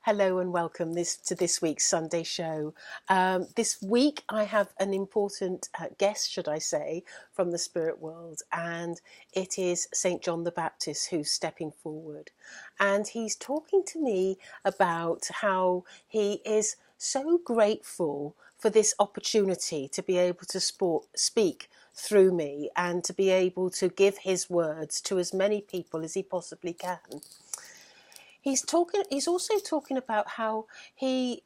Hello and welcome to this week's Sunday show. This week I have an important guest, should I say, from the spirit world, and it is St. John the Baptist who's stepping forward. And he's talking to me about how he is so grateful for this opportunity to be able to speak through me and to be able to give his words to as many people as he possibly can. He's also talking about how he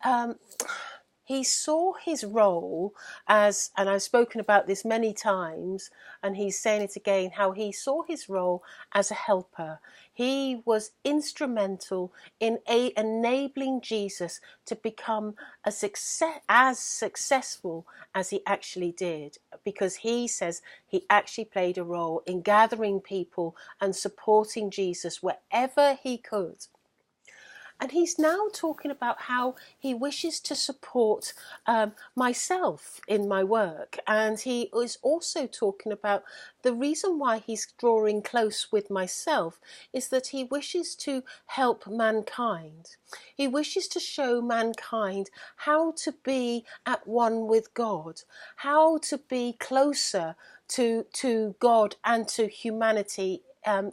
saw his role as, and I've spoken about this many times, and he's saying it again, how he saw his role as a helper. He was instrumental in enabling Jesus to become as successful as he actually did, because he says he actually played a role in gathering people and supporting Jesus wherever he could. And he's now talking about how he wishes to support myself in my work. And he is also talking about the reason why he's drawing close with myself is that he wishes to help mankind. He wishes to show mankind how to be at one with God, how to be closer to God and to humanity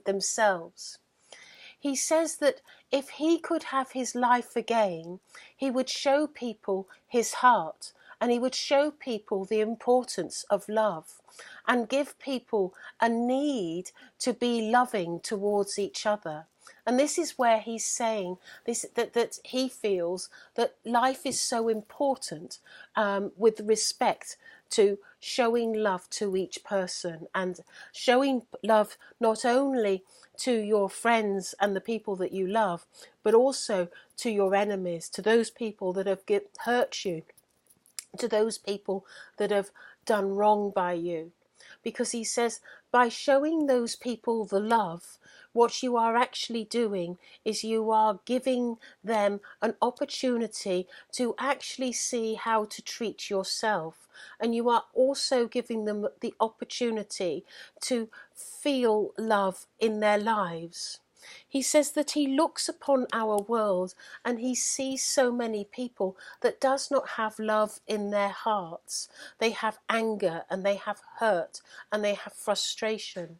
themselves. He says that if he could have his life again, he would show people his heart, and he would show people the importance of love and give people a need to be loving towards each other. And this is where he's saying that he feels that life is so important with respect to showing love to each person and showing love not only to your friends and the people that you love, but also to your enemies, to those people that have hurt you, to those people that have done wrong by you. Because he says, by showing those people the love, what you are actually doing is you are giving them an opportunity to actually see how to treat yourself. And you are also giving them the opportunity to feel love in their lives. He says that he looks upon our world and he sees so many people that does not have love in their hearts. They have anger and they have hurt and they have frustration.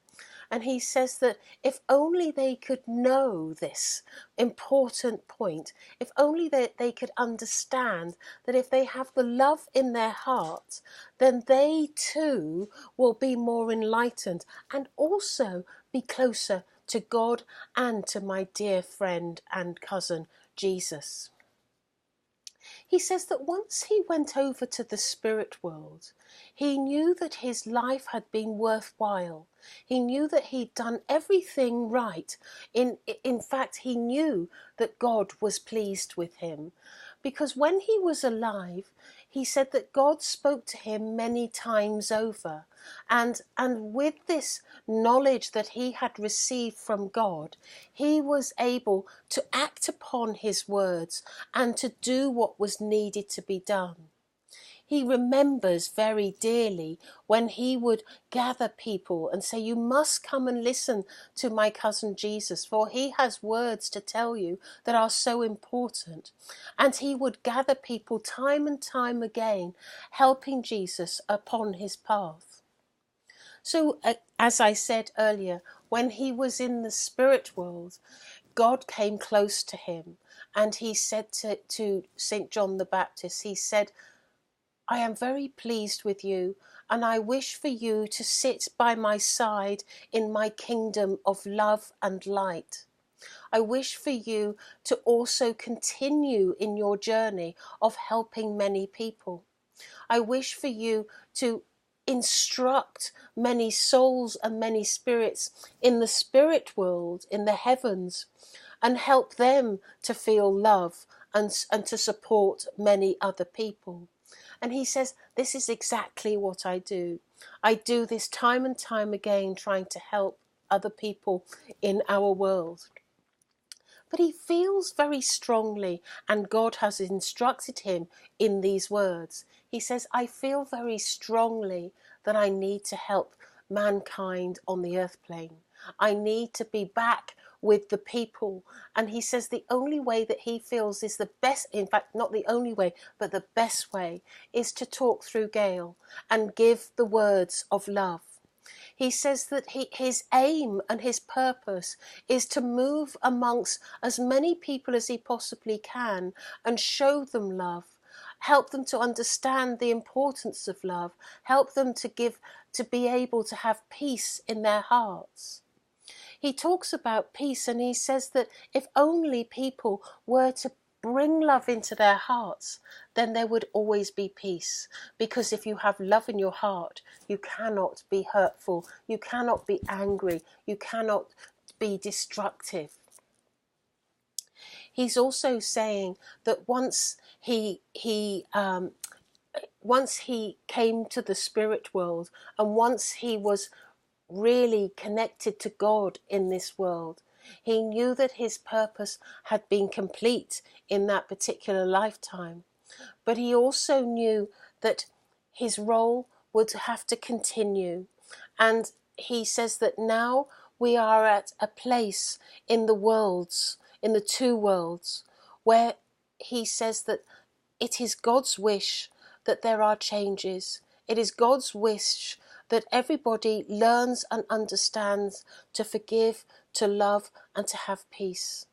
And he says that if only they could know this important point, if only they could understand that if they have the love in their heart, then they too will be more enlightened and also be closer to God and to my dear friend and cousin, Jesus. He says that once he went over to the spirit world, he knew that his life had been worthwhile. He knew that he'd done everything right. In fact, he knew that God was pleased with him. Because when he was alive, he said that God spoke to him many times over. And with this knowledge that he had received from God, he was able to act upon his words and to do what was needed to be done. He remembers very dearly when he would gather people and say, you must come and listen to my cousin Jesus, for he has words to tell you that are so important. And he would gather people time and time again, helping Jesus upon his path. So, as I said earlier, when he was in the spirit world, God came close to him and he said to St. John the Baptist, he said, I am very pleased with you, and I wish for you to sit by my side in my kingdom of love and light. I wish for you to also continue in your journey of helping many people. I wish for you to instruct many souls and many spirits in the spirit world, in the heavens, and help them to feel love and to support many other people. And he says, this is exactly what I do. I do this time and time again, trying to help other people in our world. But he feels very strongly, and God has instructed him in these words. He says, I feel very strongly that I need to help mankind on the earth plane. I need to be back with the people. And he says the only way that he feels is the best, in fact, not the only way, but the best way, is to talk through Gail and give the words of love. He says that his aim and his purpose is to move amongst as many people as he possibly can and show them love, help them to understand the importance of love, help them to be able to have peace in their hearts. He talks about peace, and he says that if only people were to bring love into their hearts, then there would always be peace. Because if you have love in your heart, you cannot be hurtful, you cannot be angry, you cannot be destructive. He's also saying that once he came to the spirit world, and once he was really connected to God in this world, he knew that his purpose had been complete in that particular lifetime. But he also knew that his role would have to continue. And he says that now we are at a place in the worlds, in the two worlds, where he says that it is God's wish that there are changes. It is God's wish that everybody learns and understands to forgive, to love, and to have peace.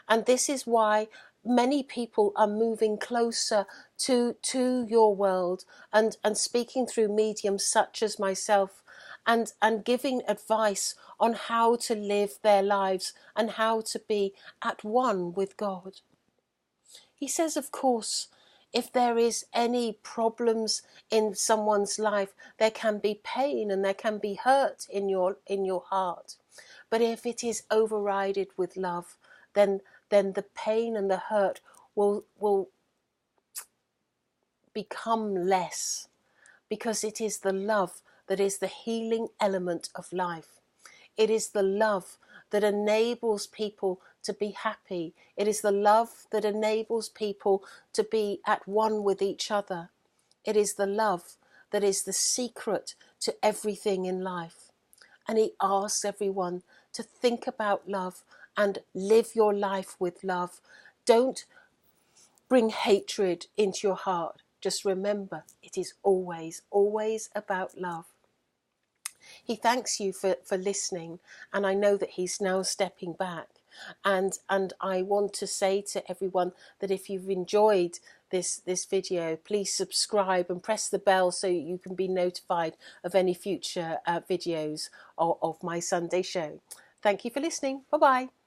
And this is why many people are moving closer to your world and speaking through mediums such as myself, and giving advice on how to live their lives and how to be at one with God. He says, of course, if there is any problems in someone's life, there can be pain and there can be hurt in your heart. But if it is overridden with love, then the pain and the hurt will become less, because it is the love that is the healing element of life. It is the love that enables people to be happy. It is the love that enables people to be at one with each other. It is the love that is the secret to everything in life. And he asks everyone to think about love and live your life with love. Don't bring hatred into your heart. Just remember, it is always, always about love. He thanks you for listening, and I know that he's now stepping back. And I want to say to everyone that if you've enjoyed this video, please subscribe and press the bell so you can be notified of any future videos of my Sunday show. Thank you for listening. Bye-bye.